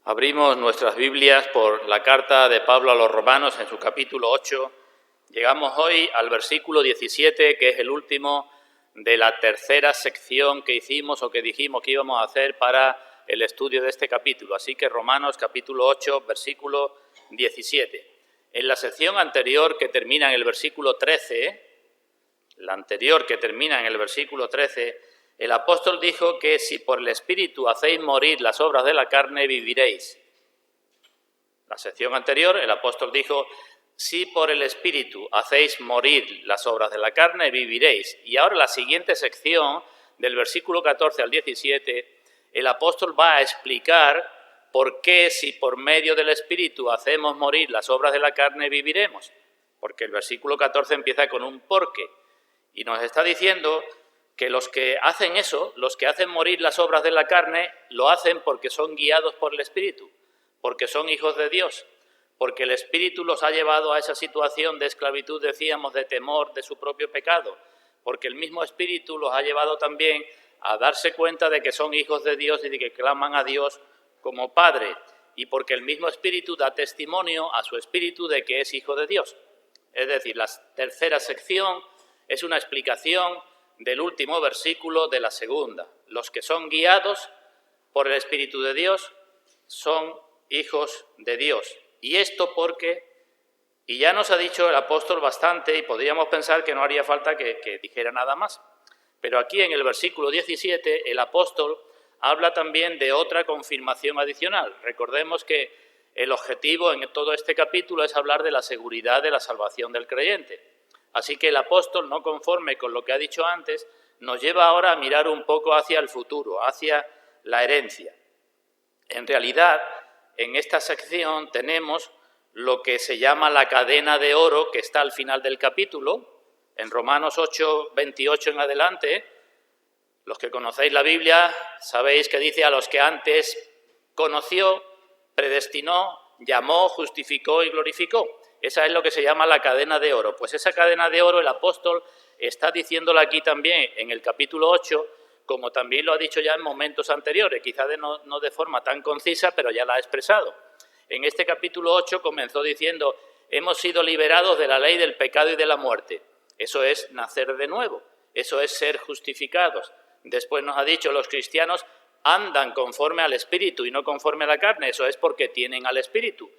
Abrimos nuestras Biblias por la carta de Pablo a los Romanos en su capítulo 8. Llegamos hoy al versículo 17, que es el último de la tercera sección que hicimos o que dijimos que íbamos a hacer para el estudio de este capítulo. Así que Romanos capítulo 8, versículo 17. En la sección anterior, que termina en el versículo 13, el apóstol dijo que si por el Espíritu hacéis morir las obras de la carne, viviréis. La sección anterior, el apóstol dijo, si por el Espíritu hacéis morir las obras de la carne, viviréis. Y ahora la siguiente sección, del versículo 14 al 17, el apóstol va a explicar por qué si por medio del Espíritu hacemos morir las obras de la carne, viviremos. Porque el versículo 14 empieza con un porqué. Y nos está diciendo que los que hacen eso, los que hacen morir las obras de la carne, lo hacen porque son guiados por el Espíritu, porque son hijos de Dios, porque el Espíritu los ha llevado a esa situación de esclavitud, decíamos, de temor de su propio pecado, porque el mismo Espíritu los ha llevado también a darse cuenta de que son hijos de Dios y de que claman a Dios como Padre, y porque el mismo Espíritu da testimonio a su Espíritu de que es hijo de Dios. Es decir, la tercera sección es una explicación del último versículo de la segunda. Los que son guiados por el Espíritu de Dios son hijos de Dios. Y esto porque, y ya nos ha dicho el apóstol bastante, y podríamos pensar que no haría falta que dijera nada más, pero aquí en el versículo 17 el apóstol habla también de otra confirmación adicional. Recordemos que el objetivo en todo este capítulo es hablar de la seguridad de la salvación del creyente. Así que el apóstol, no conforme con lo que ha dicho antes, nos lleva ahora a mirar un poco hacia el futuro, hacia la herencia. En realidad, en esta sección tenemos lo que se llama la cadena de oro, que está al final del capítulo. En Romanos 8, 28 en adelante, los que conocéis la Biblia sabéis que dice a los que antes conoció, predestinó, llamó, justificó y glorificó. Esa es lo que se llama la cadena de oro. Pues esa cadena de oro el apóstol está diciéndola aquí también en el capítulo 8, como también lo ha dicho ya en momentos anteriores, quizá no de forma tan concisa, pero ya la ha expresado. En este capítulo 8 comenzó diciendo, hemos sido liberados de la ley del pecado y de la muerte. Eso es nacer de nuevo, eso es ser justificados. Después nos ha dicho, los cristianos andan conforme al Espíritu y no conforme a la carne, eso es porque tienen al Espíritu.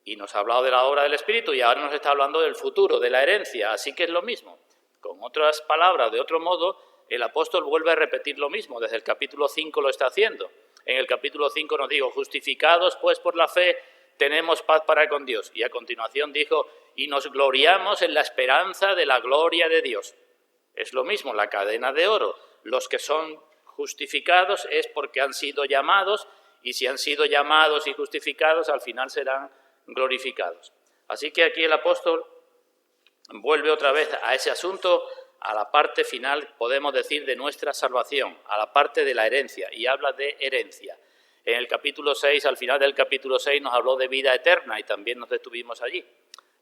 Y nos ha hablado de la obra del Espíritu y ahora nos está hablando del futuro, de la herencia, así que es lo mismo. Con otras palabras, de otro modo, el apóstol vuelve a repetir lo mismo, desde el capítulo 5 lo está haciendo. En el capítulo 5 nos dijo, justificados pues por la fe, tenemos paz para con Dios. Y a continuación dijo, y nos gloriamos en la esperanza de la gloria de Dios. Es lo mismo, la cadena de oro. Los que son justificados es porque han sido llamados, y si han sido llamados y justificados, al final serán glorificados. Así que aquí el apóstol vuelve otra vez a ese asunto, a la parte final, podemos decir, de nuestra salvación, a la parte de la herencia, y habla de herencia. En el capítulo 6, al final del capítulo 6, nos habló de vida eterna y también nos detuvimos allí.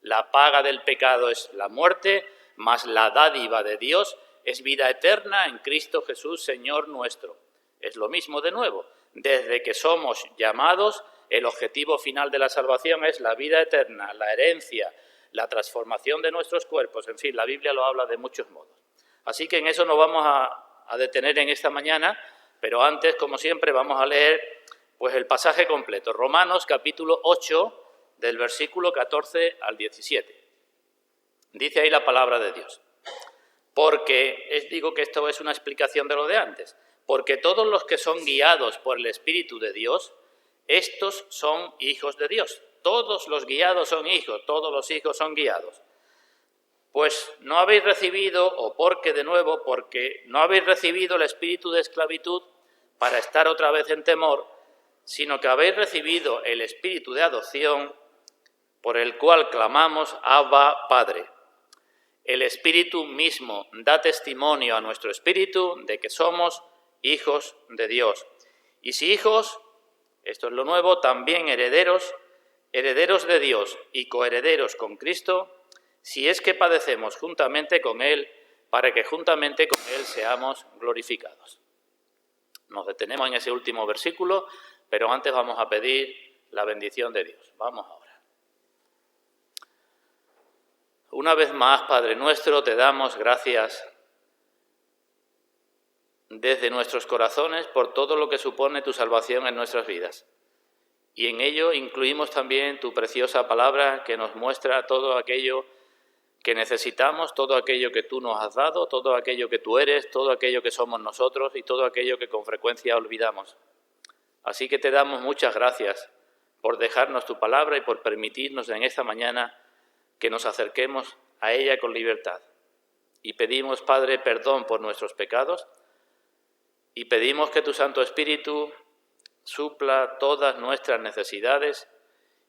La paga del pecado es la muerte, mas la dádiva de Dios es vida eterna en Cristo Jesús, Señor nuestro. Es lo mismo de nuevo. Desde que somos llamados, el objetivo final de la salvación es la vida eterna, la herencia, la transformación de nuestros cuerpos. En fin, la Biblia lo habla de muchos modos. Así que en eso nos vamos a detener en esta mañana, pero antes, como siempre, vamos a leer pues el pasaje completo. Romanos capítulo 8, del versículo 14 al 17. Dice ahí la palabra de Dios. Porque, digo que esto es una explicación de lo de antes, porque todos los que son guiados por el Espíritu de Dios, estos son hijos de Dios. Todos los guiados son hijos, todos los hijos son guiados. Pues no habéis recibido, o porque no habéis recibido el espíritu de esclavitud para estar otra vez en temor, sino que habéis recibido el espíritu de adopción, por el cual clamamos, Abba, Padre. El Espíritu mismo da testimonio a nuestro espíritu de que somos hijos de Dios. Y si hijos, esto es lo nuevo, también herederos, herederos de Dios y coherederos con Cristo, si es que padecemos juntamente con Él, para que juntamente con Él seamos glorificados. Nos detenemos en ese último versículo, pero antes vamos a pedir la bendición de Dios. Vamos ahora. Una vez más, Padre nuestro, te damos gracias desde nuestros corazones por todo lo que supone tu salvación en nuestras vidas. Y en ello incluimos también tu preciosa palabra que nos muestra todo aquello que necesitamos, todo aquello que tú nos has dado, todo aquello que tú eres, todo aquello que somos nosotros y todo aquello que con frecuencia olvidamos. Así que te damos muchas gracias por dejarnos tu palabra y por permitirnos en esta mañana que nos acerquemos a ella con libertad. Y pedimos, Padre, perdón por nuestros pecados y pedimos que tu Santo Espíritu supla todas nuestras necesidades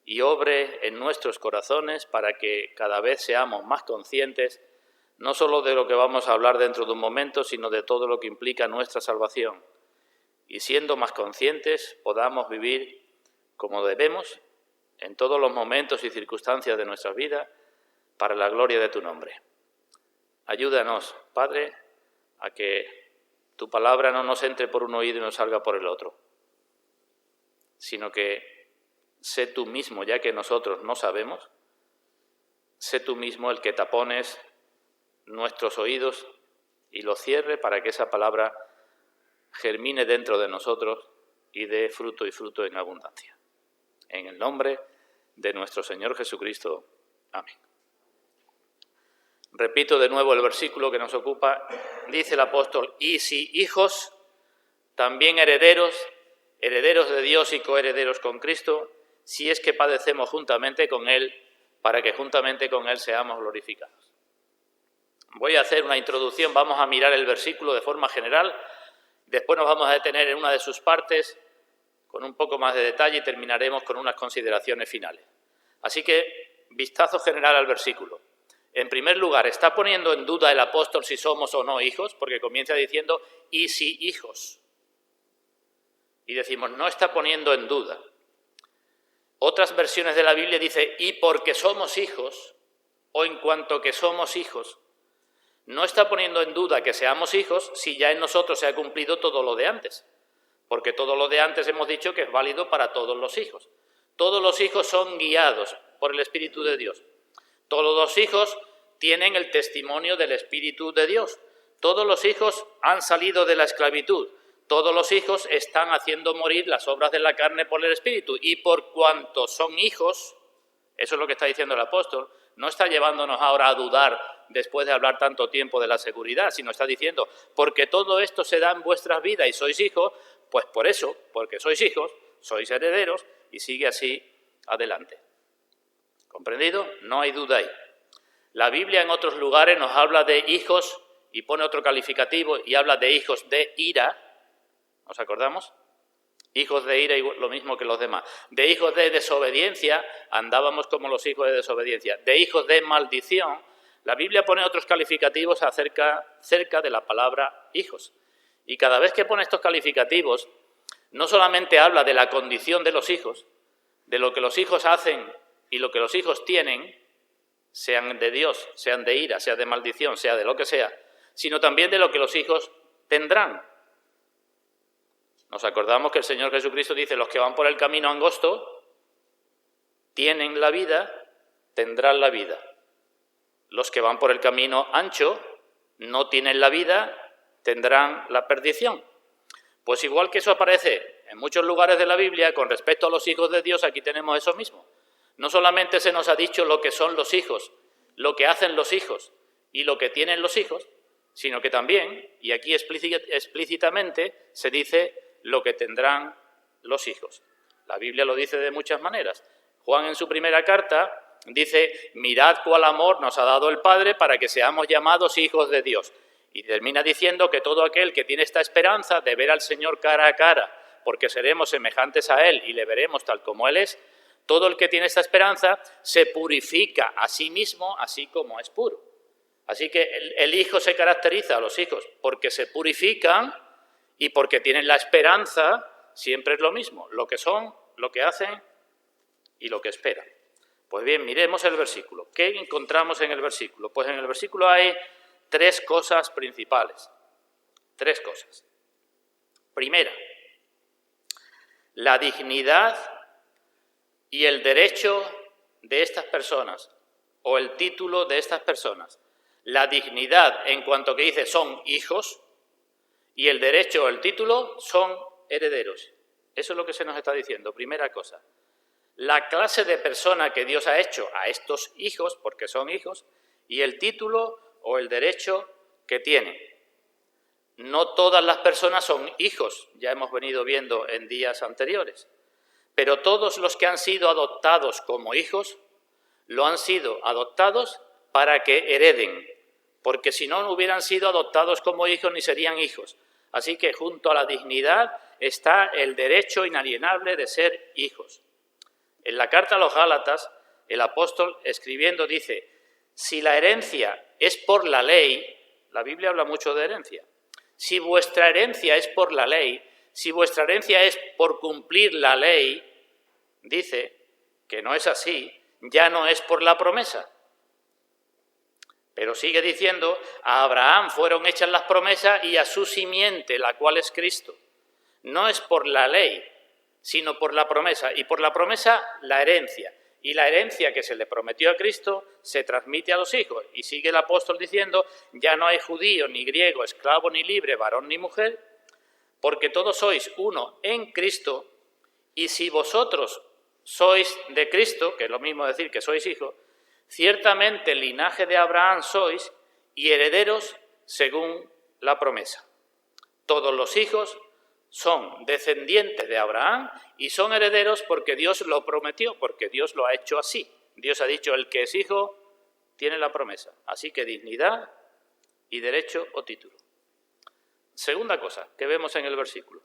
y obre en nuestros corazones para que cada vez seamos más conscientes, no solo de lo que vamos a hablar dentro de un momento, sino de todo lo que implica nuestra salvación. Y siendo más conscientes, podamos vivir como debemos en todos los momentos y circunstancias de nuestra vida para la gloria de tu nombre. Ayúdanos, Padre, a que tu palabra no nos entre por un oído y nos salga por el otro, sino que sé tú mismo, ya que nosotros no sabemos, sé tú mismo el que tapones nuestros oídos y los cierre para que esa palabra germine dentro de nosotros y dé fruto y fruto en abundancia. En el nombre de nuestro Señor Jesucristo. Amén. Repito de nuevo el versículo que nos ocupa. Dice el apóstol, y si hijos, también herederos, herederos de Dios y coherederos con Cristo, si es que padecemos juntamente con Él, para que juntamente con Él seamos glorificados. Voy a hacer una introducción, vamos a mirar el versículo de forma general, después nos vamos a detener en una de sus partes con un poco más de detalle y terminaremos con unas consideraciones finales. Así que, vistazo general al versículo. En primer lugar, ¿está poniendo en duda el apóstol si somos o no hijos? Porque comienza diciendo, y si hijos. Y decimos, no está poniendo en duda. Otras versiones de la Biblia dice, y porque somos hijos, o en cuanto que somos hijos. No está poniendo en duda que seamos hijos si ya en nosotros se ha cumplido todo lo de antes. Porque todo lo de antes hemos dicho que es válido para todos los hijos. Todos los hijos son guiados por el Espíritu de Dios. Todos los hijos tienen el testimonio del Espíritu de Dios. Todos los hijos han salido de la esclavitud. Todos los hijos están haciendo morir las obras de la carne por el Espíritu. Y por cuanto son hijos, eso es lo que está diciendo el apóstol, no está llevándonos ahora a dudar después de hablar tanto tiempo de la seguridad, sino está diciendo, porque todo esto se da en vuestras vidas y sois hijos, pues por eso, porque sois hijos, sois herederos, y sigue así adelante. ¿Comprendido? No hay duda ahí. La Biblia en otros lugares nos habla de hijos y pone otro calificativo y habla de hijos de ira. ¿Nos acordamos? Hijos de ira, lo mismo que los demás. De hijos de desobediencia, andábamos como los hijos de desobediencia. De hijos de maldición, la Biblia pone otros calificativos cerca de la palabra hijos. Y cada vez que pone estos calificativos, no solamente habla de la condición de los hijos, de lo que los hijos hacen y lo que los hijos tienen, sean de Dios, sean de ira, sea de maldición, sea de lo que sea, sino también de lo que los hijos tendrán. Nos acordamos que el Señor Jesucristo dice, los que van por el camino angosto tienen la vida, tendrán la vida. Los que van por el camino ancho no tienen la vida, tendrán la perdición. Pues igual que eso aparece en muchos lugares de la Biblia, con respecto a los hijos de Dios, aquí tenemos eso mismo. No solamente se nos ha dicho lo que son los hijos, lo que hacen los hijos y lo que tienen los hijos, sino que también, y aquí explícitamente, se dice lo que tendrán los hijos. La Biblia lo dice de muchas maneras. Juan en su primera carta dice, mirad cuál amor nos ha dado el Padre para que seamos llamados hijos de Dios. Y termina diciendo que todo aquel que tiene esta esperanza de ver al Señor cara a cara, porque seremos semejantes a Él y le veremos tal como Él es, todo el que tiene esta esperanza se purifica a sí mismo, así como es puro. Así que el hijo se caracteriza a los hijos porque se purifican y porque tienen la esperanza, siempre es lo mismo, lo que son, lo que hacen y lo que espera. Pues bien, miremos el versículo. ¿Qué encontramos en el versículo? Pues en el versículo hay tres cosas principales. Tres cosas. Primera, la dignidad y el derecho de estas personas, o el título de estas personas. La dignidad en cuanto que dice son hijos, y el derecho o el título son herederos. Eso es lo que se nos está diciendo, primera cosa. La clase de persona que Dios ha hecho a estos hijos, porque son hijos, y el título o el derecho que tienen. No todas las personas son hijos, ya hemos venido viendo en días anteriores, pero todos los que han sido adoptados como hijos, lo han sido adoptados para que hereden, porque si no, no hubieran sido adoptados como hijos ni serían hijos. Así que junto a la dignidad está el derecho inalienable de ser hijos. En la carta a los Gálatas, el apóstol escribiendo dice, si la herencia es por la ley, la Biblia habla mucho de herencia, si vuestra herencia es por la ley, si vuestra herencia es por cumplir la ley, dice que no es así, ya no es por la promesa. Pero sigue diciendo, a Abraham fueron hechas las promesas y a su simiente, la cual es Cristo. No es por la ley, sino por la promesa. Y por la promesa, la herencia. Y la herencia que se le prometió a Cristo se transmite a los hijos. Y sigue el apóstol diciendo, ya no hay judío, ni griego, esclavo, ni libre, varón, ni mujer, porque todos sois uno en Cristo, y si vosotros sois de Cristo, que es lo mismo decir que sois hijos, ciertamente el linaje de Abraham sois y herederos según la promesa. Todos los hijos son descendientes de Abraham y son herederos porque Dios lo prometió, porque Dios lo ha hecho así. Dios ha dicho, el que es hijo tiene la promesa. Así que dignidad y derecho o título. Segunda cosa que vemos en el versículo.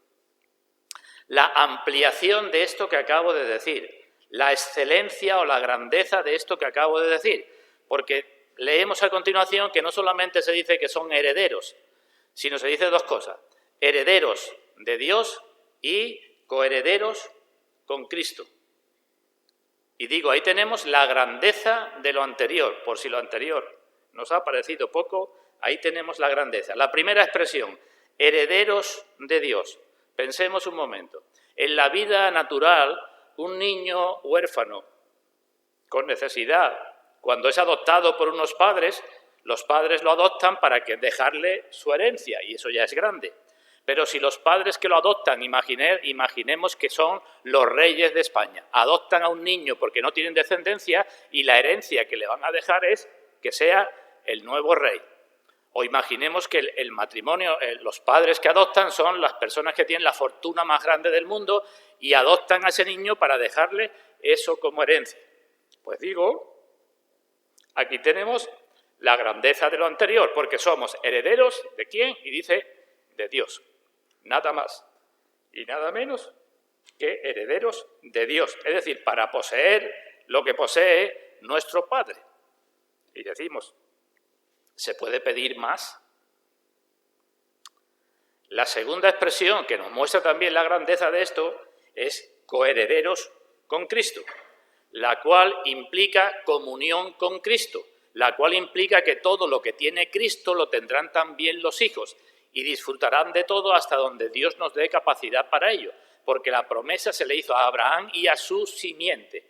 La ampliación de esto que acabo de decir, la excelencia o la grandeza de esto que acabo de decir, porque leemos a continuación que no solamente se dice que son herederos, sino se dice dos cosas, herederos de Dios y coherederos con Cristo. Y digo, ahí tenemos la grandeza de lo anterior, por si lo anterior nos ha parecido poco, ahí tenemos la grandeza. La primera expresión, herederos de Dios. Pensemos un momento, en la vida natural, un niño huérfano con necesidad, cuando es adoptado por unos padres, los padres lo adoptan para que dejarle su herencia, y eso ya es grande. Pero si los padres que lo adoptan, imaginemos que son los reyes de España, adoptan a un niño porque no tienen descendencia y la herencia que le van a dejar es que sea el nuevo rey. O imaginemos que el matrimonio, los padres que adoptan son las personas que tienen la fortuna más grande del mundo y adoptan a ese niño para dejarle eso como herencia. Pues digo, aquí tenemos la grandeza de lo anterior, porque somos herederos ¿de quién? Y dice, de Dios. Nada más y nada menos que herederos de Dios. Es decir, para poseer lo que posee nuestro Padre. Y decimos, ¿se puede pedir más? La segunda expresión que nos muestra también la grandeza de esto es coherederos con Cristo, la cual implica comunión con Cristo, la cual implica que todo lo que tiene Cristo lo tendrán también los hijos y disfrutarán de todo hasta donde Dios nos dé capacidad para ello, porque la promesa se le hizo a Abraham y a su simiente.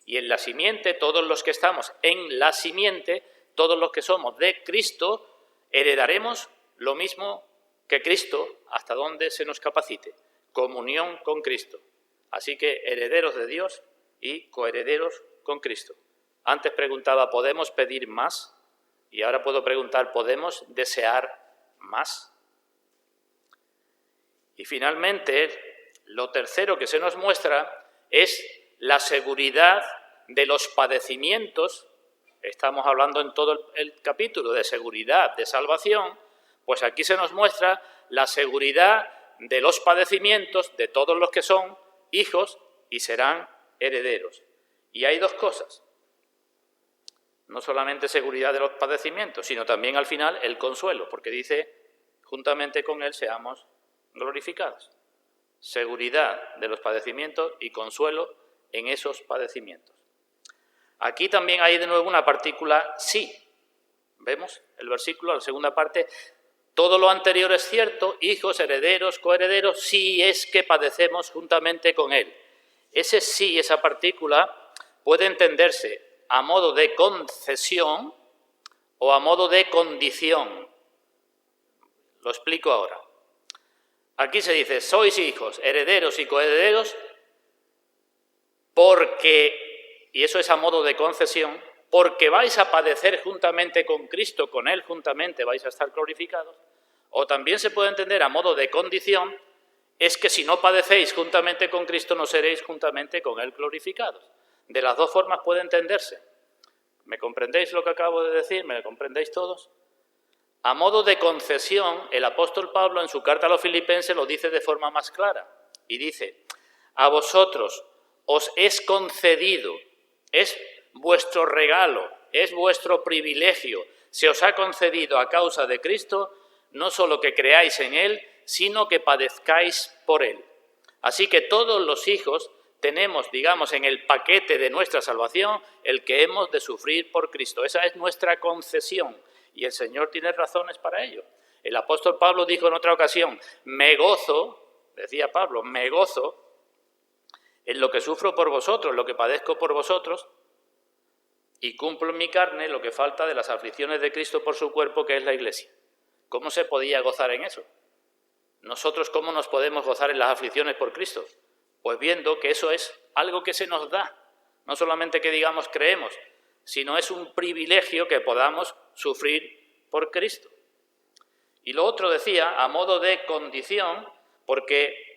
Y en la simiente, todos los que estamos en la simiente, todos los que somos de Cristo, heredaremos lo mismo que Cristo hasta donde se nos capacite. Comunión con Cristo. Así que herederos de Dios y coherederos con Cristo. Antes preguntaba, ¿podemos pedir más? Y ahora puedo preguntar, ¿podemos desear más? Y finalmente, lo tercero que se nos muestra es la seguridad de los padecimientos. Estamos hablando en todo el capítulo de seguridad, de salvación, pues aquí se nos muestra la seguridad de los padecimientos de todos los que son hijos y serán herederos. Y hay dos cosas, no solamente seguridad de los padecimientos, sino también al final el consuelo, porque dice, juntamente con él seamos glorificados. Seguridad de los padecimientos y consuelo en esos padecimientos. Aquí también hay de nuevo una partícula sí. ¿Vemos el versículo, la segunda parte? Todo lo anterior es cierto, hijos, herederos, coherederos, si es que padecemos juntamente con él. Ese sí, esa partícula, puede entenderse a modo de concesión o a modo de condición. Lo explico ahora. Aquí se dice, sois hijos, herederos y coherederos, porque, y eso es a modo de concesión, porque vais a padecer juntamente con Cristo, con Él juntamente vais a estar glorificados. O también se puede entender a modo de condición, es que si no padecéis juntamente con Cristo, no seréis juntamente con Él glorificados. De las dos formas puede entenderse. ¿Me comprendéis lo que acabo de decir? ¿Me comprendéis todos? A modo de concesión, el apóstol Pablo en su carta a los Filipenses lo dice de forma más clara. Y dice, a vosotros os es concedido, es vuestro regalo, es vuestro privilegio, se os ha concedido a causa de Cristo, no solo que creáis en Él, sino que padezcáis por Él. Así que todos los hijos tenemos, digamos, en el paquete de nuestra salvación, el que hemos de sufrir por Cristo. Esa es nuestra concesión y el Señor tiene razones para ello. El apóstol Pablo dijo en otra ocasión, me gozo, decía Pablo, me gozo en lo que sufro por vosotros, en lo que padezco por vosotros, y cumplo en mi carne lo que falta de las aflicciones de Cristo por su cuerpo, que es la Iglesia. ¿Cómo se podía gozar en eso? Nosotros, ¿cómo nos podemos gozar en las aflicciones por Cristo? Pues viendo que eso es algo que se nos da, no solamente que digamos creemos, sino es un privilegio que podamos sufrir por Cristo. Y lo otro decía, a modo de condición, porque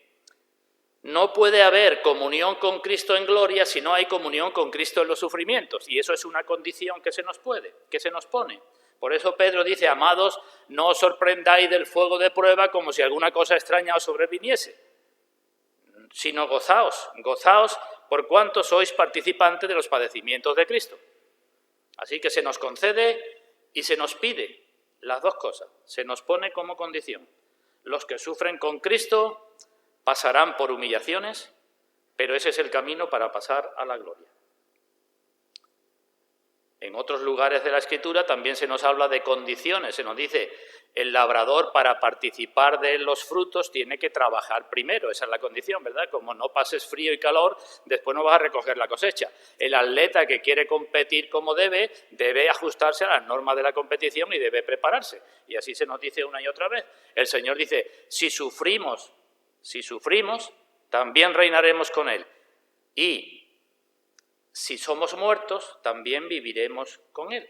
no puede haber comunión con Cristo en gloria si no hay comunión con Cristo en los sufrimientos. Y eso es una condición que se nos pone. Por eso Pedro dice, amados, no os sorprendáis del fuego de prueba como si alguna cosa extraña os sobreviniese, sino gozaos por cuanto sois participantes de los padecimientos de Cristo. Así que se nos concede y se nos pide las dos cosas, se nos pone como condición. Los que sufren con Cristo pasarán por humillaciones, pero ese es el camino para pasar a la gloria. En otros lugares de la Escritura también se nos habla de condiciones, se nos dice, el labrador para participar de los frutos tiene que trabajar primero, esa es la condición, ¿verdad? Como no pases frío y calor, después no vas a recoger la cosecha. El atleta que quiere competir como debe ajustarse a las normas de la competición y debe prepararse. Y así se nos dice una y otra vez. El Señor dice, si sufrimos, también reinaremos con Él. Y si somos muertos, también viviremos con Él.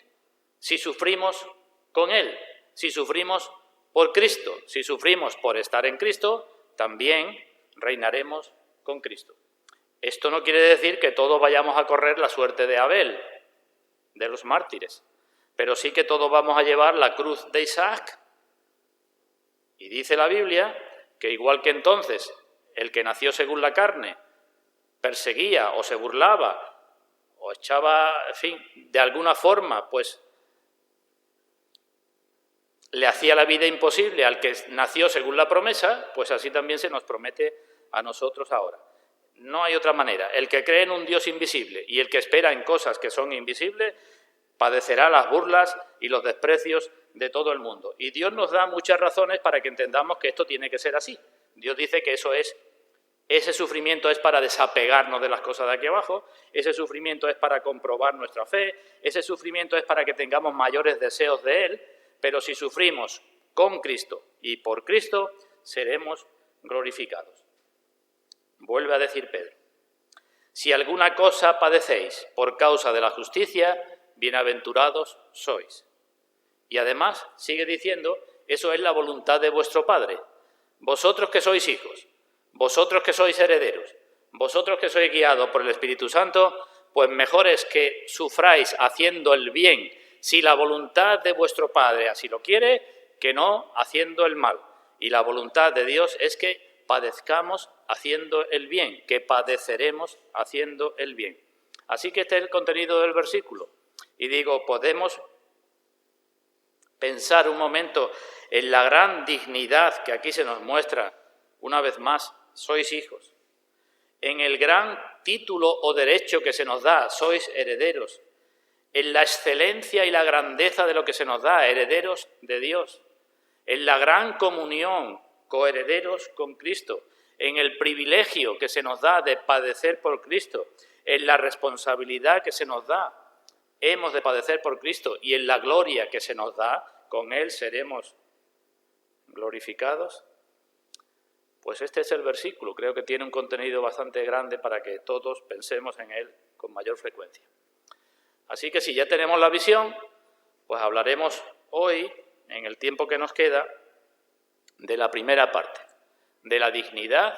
Si sufrimos con Él, si sufrimos por Cristo, si sufrimos por estar en Cristo, también reinaremos con Cristo. Esto no quiere decir que todos vayamos a correr la suerte de Abel, de los mártires, pero sí que todos vamos a llevar la cruz de Isaac. Y dice la Biblia que igual que entonces el que nació según la carne perseguía o se burlaba o echaba, en fin, de alguna forma, pues le hacía la vida imposible al que nació según la promesa, pues así también se nos promete a nosotros ahora. No hay otra manera. El que cree en un Dios invisible y el que espera en cosas que son invisibles, padecerá las burlas y los desprecios de todo el mundo. Y Dios nos da muchas razones para que entendamos que esto tiene que ser así. Dios dice que ese sufrimiento es para desapegarnos de las cosas de aquí abajo, ese sufrimiento es para comprobar nuestra fe, ese sufrimiento es para que tengamos mayores deseos de Él, pero si sufrimos con Cristo y por Cristo, seremos glorificados. Vuelve a decir Pedro, si alguna cosa padecéis por causa de la justicia, bienaventurados sois. Y además, sigue diciendo, eso es la voluntad de vuestro Padre. Vosotros que sois hijos, vosotros que sois herederos, vosotros que sois guiados por el Espíritu Santo, pues mejor es que sufráis haciendo el bien, si la voluntad de vuestro Padre así lo quiere, que no haciendo el mal. Y la voluntad de Dios es que padezcamos haciendo el bien, que padeceremos haciendo el bien. Así que este es el contenido del versículo. Y digo, podemos pensar un momento en la gran dignidad que aquí se nos muestra, una vez más, sois hijos. en el gran título o derecho que se nos da, sois herederos, en la excelencia y la grandeza de lo que se nos da, herederos de Dios, en la gran comunión, coherederos con Cristo, en el privilegio que se nos da de padecer por Cristo, en la responsabilidad que se nos da, hemos de padecer por Cristo, y en la gloria que se nos da, con Él seremos glorificados. Pues este es el versículo, creo que tiene un contenido bastante grande para que todos pensemos en él con mayor frecuencia. Así que si ya tenemos la visión, pues hablaremos hoy, en el tiempo que nos queda, de la primera parte, de la dignidad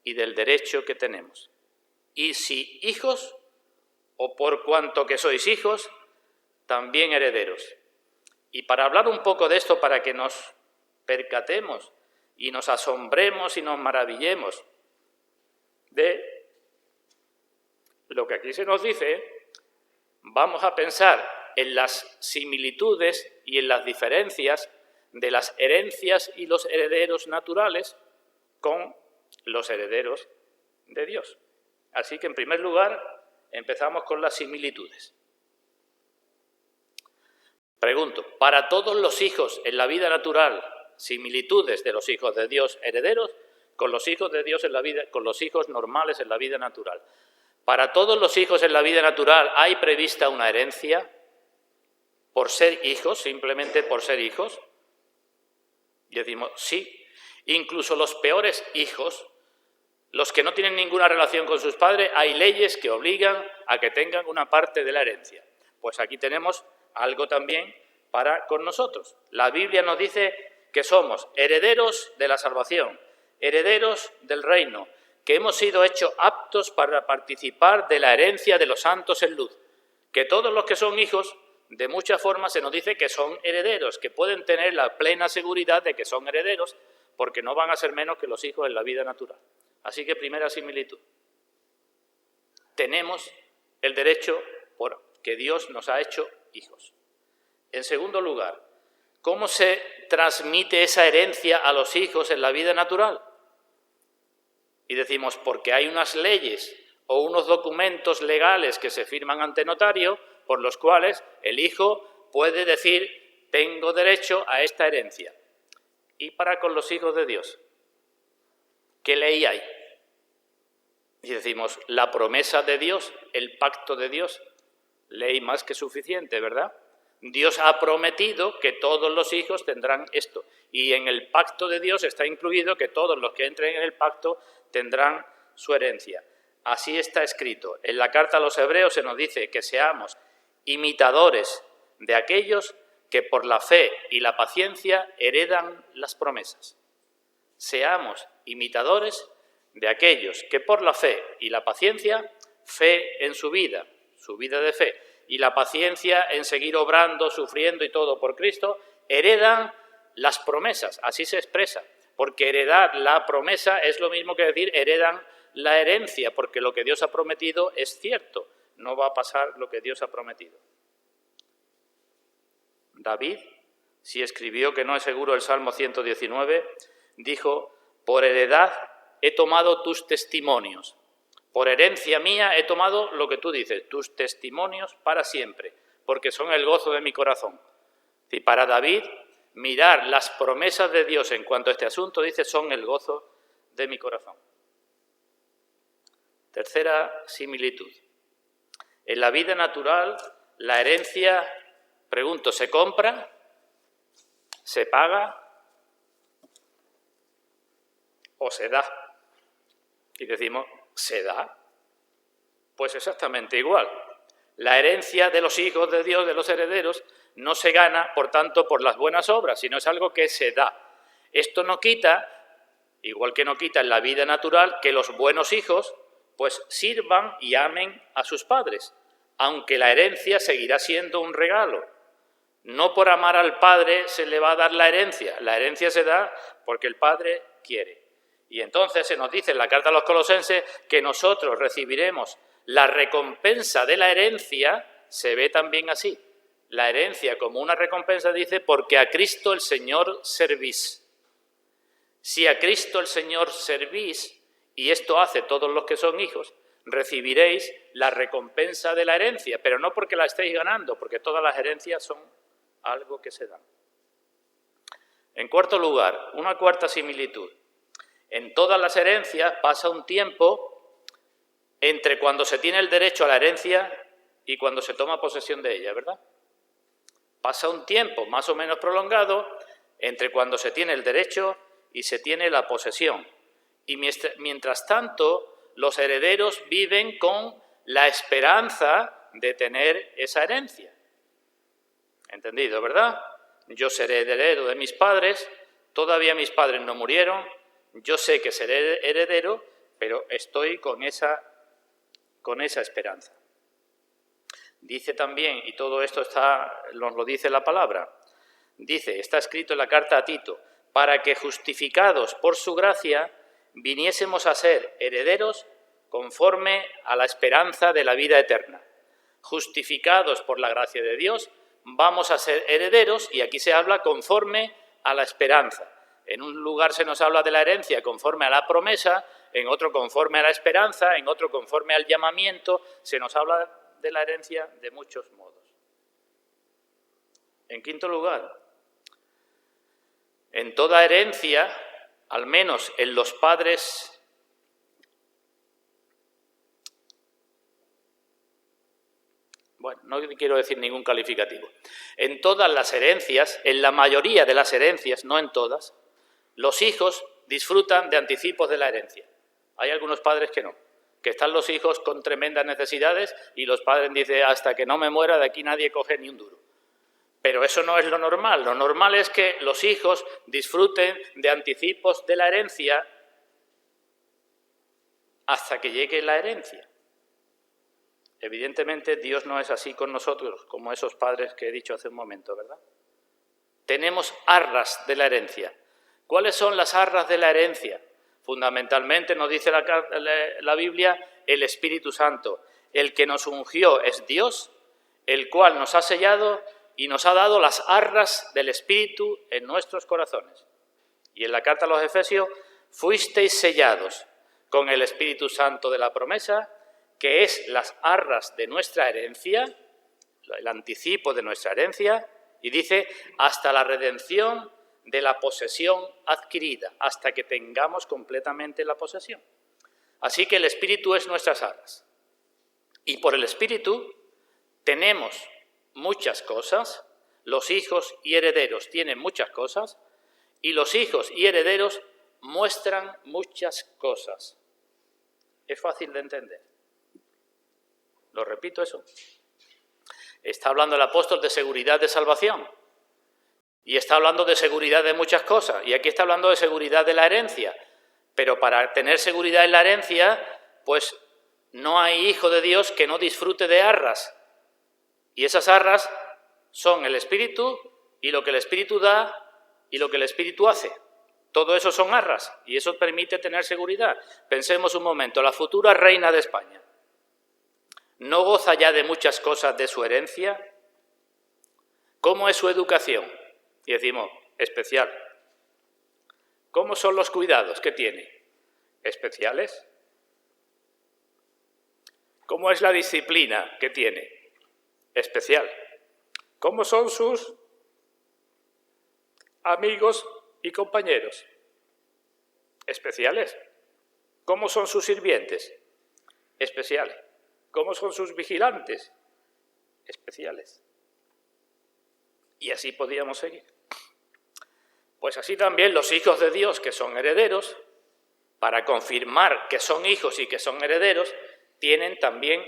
y del derecho que tenemos. Y si hijos, o por cuanto que sois hijos, también herederos. Y para hablar un poco de esto, para que nos percatemos y nos asombremos y nos maravillemos de lo que aquí se nos dice, vamos a pensar en las similitudes y en las diferencias de las herencias y los herederos naturales con los herederos de Dios. Así que, en primer lugar, empezamos con las similitudes. Pregunto, ¿para todos los hijos en la vida natural similitudes de los hijos de Dios herederos con los hijos de Dios en la vida, con los hijos normales en la vida natural? ¿Para todos los hijos en la vida natural hay prevista una herencia por ser hijos, simplemente por ser hijos? Y decimos, sí. Incluso los peores hijos, los que no tienen ninguna relación con sus padres, hay leyes que obligan a que tengan una parte de la herencia. Pues aquí tenemos algo también para con nosotros. La Biblia nos dice que somos herederos de la salvación, herederos del reino, que hemos sido hechos aptos para participar de la herencia de los santos en luz, que todos los que son hijos, de muchas formas se nos dice que son herederos, que pueden tener la plena seguridad de que son herederos, porque no van a ser menos que los hijos en la vida natural. Así que primera similitud. Tenemos el derecho por que Dios nos ha hecho hijos. En segundo lugar, ¿cómo se transmite esa herencia a los hijos en la vida natural? Y decimos, porque hay unas leyes o unos documentos legales que se firman ante notario por los cuales el hijo puede decir, tengo derecho a esta herencia. Y para con los hijos de Dios, ¿qué ley hay? Y decimos, la promesa de Dios, el pacto de Dios, ley más que suficiente, ¿verdad? Dios ha prometido que todos los hijos tendrán esto. Y en el pacto de Dios está incluido que todos los que entren en el pacto tendrán su herencia. Así está escrito. En la carta a los Hebreos se nos dice que seamos imitadores de aquellos que por la fe y la paciencia heredan las promesas. Seamos imitadores de aquellos que por la fe y la paciencia, fe en su vida de fe, y la paciencia en seguir obrando, sufriendo y todo por Cristo, heredan las promesas, así se expresa, porque heredar la promesa es lo mismo que decir heredan la herencia, porque lo que Dios ha prometido es cierto, no va a pasar lo que Dios ha prometido. David, si escribió que no es seguro el Salmo 119, dijo, por heredad he tomado tus testimonios. Por herencia mía he tomado lo que tú dices, tus testimonios para siempre, porque son el gozo de mi corazón. Y para David, mirar las promesas de Dios en cuanto a este asunto, dice, son el gozo de mi corazón. Tercera similitud. En la vida natural, la herencia, pregunto, ¿se compra? ¿Se paga? ¿O se da? Y decimos, ¿se da? Pues exactamente igual. La herencia de los hijos de Dios, de los herederos, no se gana, por tanto, por las buenas obras, sino es algo que se da. Esto no quita, igual que no quita en la vida natural, que los buenos hijos pues sirvan y amen a sus padres, aunque la herencia seguirá siendo un regalo. No por amar al padre se le va a dar la herencia se da porque el padre quiere. Y entonces se nos dice en la carta a los Colosenses que nosotros recibiremos la recompensa de la herencia, se ve también así. La herencia como una recompensa dice, porque a Cristo el Señor servís. Si a Cristo el Señor servís y esto hace todos los que son hijos, recibiréis la recompensa de la herencia, pero no porque la estéis ganando, porque todas las herencias son algo que se dan. En cuarto lugar, una cuarta similitud. En todas las herencias pasa un tiempo entre cuando se tiene el derecho a la herencia y cuando se toma posesión de ella, ¿verdad? Pasa un tiempo más o menos prolongado entre cuando se tiene el derecho y se tiene la posesión. Y mientras tanto, los herederos viven con la esperanza de tener esa herencia. ¿Entendido, verdad? Yo seré heredero de mis padres, todavía mis padres no murieron, yo sé que seré heredero, pero estoy con esa esperanza. Dice también, y todo esto nos lo dice la palabra, dice, está escrito en la carta a Tito, para que justificados por su gracia viniésemos a ser herederos conforme a la esperanza de la vida eterna. Justificados por la gracia de Dios, vamos a ser herederos, y aquí se habla conforme a la esperanza. En un lugar se nos habla de la herencia conforme a la promesa, en otro conforme a la esperanza, en otro conforme al llamamiento, se nos habla de la herencia de muchos modos. En quinto lugar, en toda herencia, al menos en los padres, bueno, no quiero decir ningún calificativo, en todas las herencias, en la mayoría de las herencias, no en todas, los hijos disfrutan de anticipos de la herencia. Hay algunos padres que no, que están los hijos con tremendas necesidades y los padres dicen, hasta que no me muera de aquí nadie coge ni un duro. Pero eso no es lo normal es que los hijos disfruten de anticipos de la herencia hasta que llegue la herencia. Evidentemente Dios no es así con nosotros, como esos padres que he dicho hace un momento, ¿verdad? Tenemos arras de la herencia. ¿Cuáles son las arras de la herencia? Fundamentalmente, nos dice la Biblia, el Espíritu Santo. El que nos ungió es Dios, el cual nos ha sellado y nos ha dado las arras del Espíritu en nuestros corazones. Y en la carta a los Efesios, fuisteis sellados con el Espíritu Santo de la promesa, que es las arras de nuestra herencia, el anticipo de nuestra herencia, y dice, hasta la redención de la posesión adquirida, hasta que tengamos completamente la posesión. Así que el Espíritu es nuestras arras. Y por el Espíritu tenemos muchas cosas, los hijos y herederos tienen muchas cosas, y los hijos y herederos muestran muchas cosas. Es fácil de entender. Lo repito eso. Está hablando el apóstol de seguridad de salvación. Y está hablando de seguridad de muchas cosas. Y aquí está hablando de seguridad de la herencia. Pero para tener seguridad en la herencia, pues no hay hijo de Dios que no disfrute de arras. Y esas arras son el Espíritu y lo que el Espíritu da y lo que el Espíritu hace. Todo eso son arras y eso permite tener seguridad. Pensemos un momento, la futura reina de España, ¿no goza ya de muchas cosas de su herencia? ¿Cómo es su educación? Y decimos, especial. ¿Cómo son los cuidados que tiene? Especiales. ¿Cómo es la disciplina que tiene? Especial. ¿Cómo son sus amigos y compañeros? Especiales. ¿Cómo son sus sirvientes? Especiales. ¿Cómo son sus vigilantes? Especiales. Y así podíamos seguir. Pues así también los hijos de Dios, que son herederos, para confirmar que son hijos y que son herederos, tienen también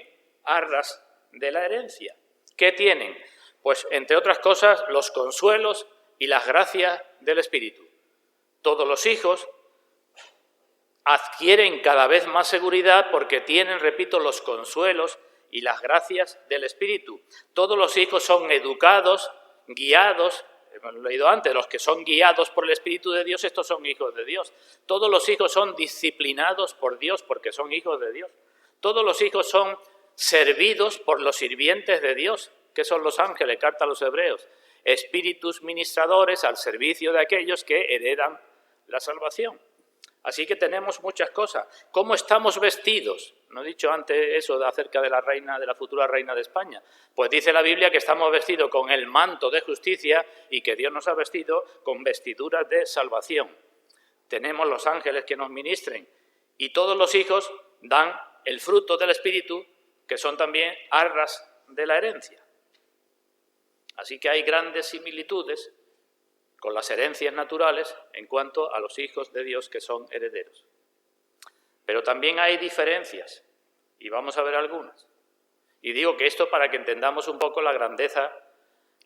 arras de la herencia. ¿Qué tienen? Pues, entre otras cosas, los consuelos y las gracias del Espíritu. Todos los hijos adquieren cada vez más seguridad porque tienen, repito, los consuelos y las gracias del Espíritu. Todos los hijos son educados, guiados, hemos leído antes, los que son guiados por el Espíritu de Dios, estos son hijos de Dios. Todos los hijos son disciplinados por Dios porque son hijos de Dios. Todos los hijos son servidos por los sirvientes de Dios, que son los ángeles, carta a los Hebreos, espíritus ministradores al servicio de aquellos que heredan la salvación. Así que tenemos muchas cosas. ¿Cómo estamos vestidos? No he dicho antes eso acerca de la reina, de la futura reina de España. Pues dice la Biblia que estamos vestidos con el manto de justicia y que Dios nos ha vestido con vestiduras de salvación. Tenemos los ángeles que nos ministren y todos los hijos dan el fruto del Espíritu, que son también arras de la herencia. Así que hay grandes similitudes con las herencias naturales en cuanto a los hijos de Dios que son herederos. Pero también hay diferencias, y vamos a ver algunas. Y digo que esto para que entendamos un poco la grandeza,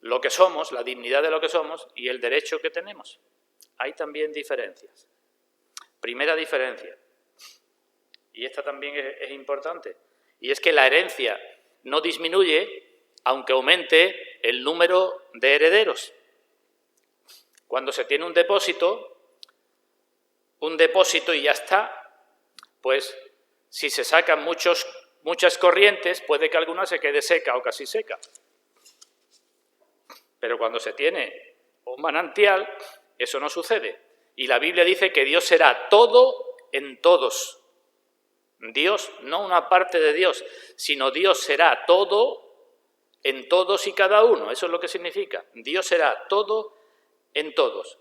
lo que somos, la dignidad de lo que somos y el derecho que tenemos. Hay también diferencias. Primera diferencia, y esta también es importante, y es que la herencia no disminuye aunque aumente el número de herederos. Cuando se tiene un depósito y ya está, pues si se sacan muchas corrientes, puede que alguna se quede seca o casi seca. Pero cuando se tiene un manantial, eso no sucede. Y la Biblia dice que Dios será todo en todos. Dios, no una parte de Dios, sino Dios será todo en todos y cada uno. Eso es lo que significa. Dios será todo en todos.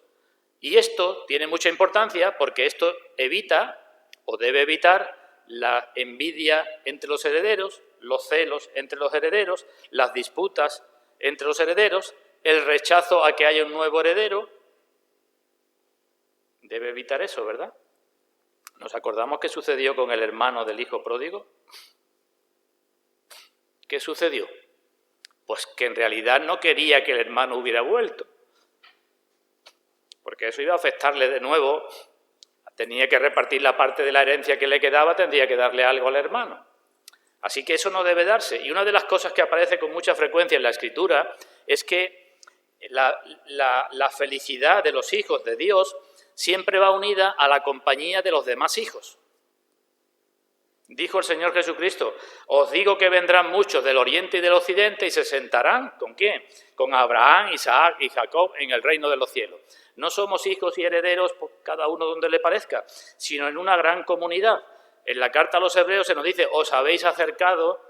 Y esto tiene mucha importancia porque esto evita o debe evitar la envidia entre los herederos, los celos entre los herederos, las disputas entre los herederos, el rechazo a que haya un nuevo heredero. Debe evitar eso, ¿verdad? ¿Nos acordamos qué sucedió con el hermano del hijo pródigo? ¿Qué sucedió? Pues que en realidad no quería que el hermano hubiera vuelto, porque eso iba a afectarle de nuevo. Tenía que repartir la parte de la herencia que le quedaba, tendría que darle algo al hermano. Así que eso no debe darse. Y una de las cosas que aparece con mucha frecuencia en la Escritura es que la felicidad de los hijos de Dios siempre va unida a la compañía de los demás hijos. Dijo el Señor Jesucristo: os digo que vendrán muchos del oriente y del occidente y se sentarán, ¿con quién? Con Abraham, Isaac y Jacob en el reino de los cielos. No somos hijos y herederos cada uno donde le parezca, sino en una gran comunidad. En la carta a los Hebreos se nos dice: os habéis acercado,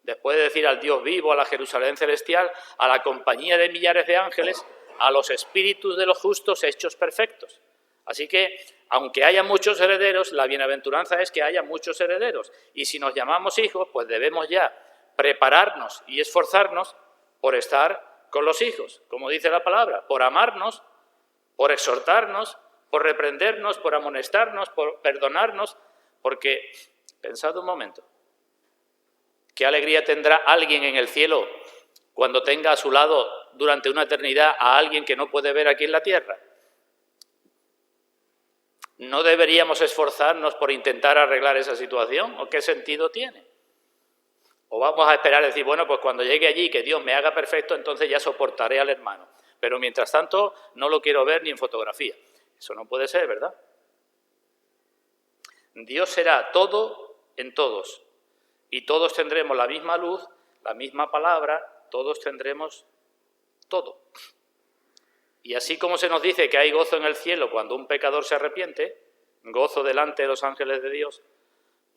después de decir al Dios vivo, a la Jerusalén celestial, a la compañía de millares de ángeles, a los espíritus de los justos hechos perfectos. Así que, aunque haya muchos herederos, la bienaventuranza es que haya muchos herederos. Y si nos llamamos hijos, pues debemos ya prepararnos y esforzarnos por estar con los hijos, como dice la palabra, por amarnos, por exhortarnos, por reprendernos, por amonestarnos, por perdonarnos, porque, pensad un momento, ¿qué alegría tendrá alguien en el cielo cuando tenga a su lado durante una eternidad a alguien que no puede ver aquí en la tierra? ¿No deberíamos esforzarnos por intentar arreglar esa situación? ¿O qué sentido tiene? ¿O vamos a esperar a decir, bueno, pues cuando llegue allí, que Dios me haga perfecto, entonces ya soportaré al hermano? Pero mientras tanto, no lo quiero ver ni en fotografía. Eso no puede ser, ¿verdad? Dios será todo en todos. Y todos tendremos la misma luz, la misma palabra, todos tendremos todo. Y así como se nos dice que hay gozo en el cielo cuando un pecador se arrepiente, gozo delante de los ángeles de Dios,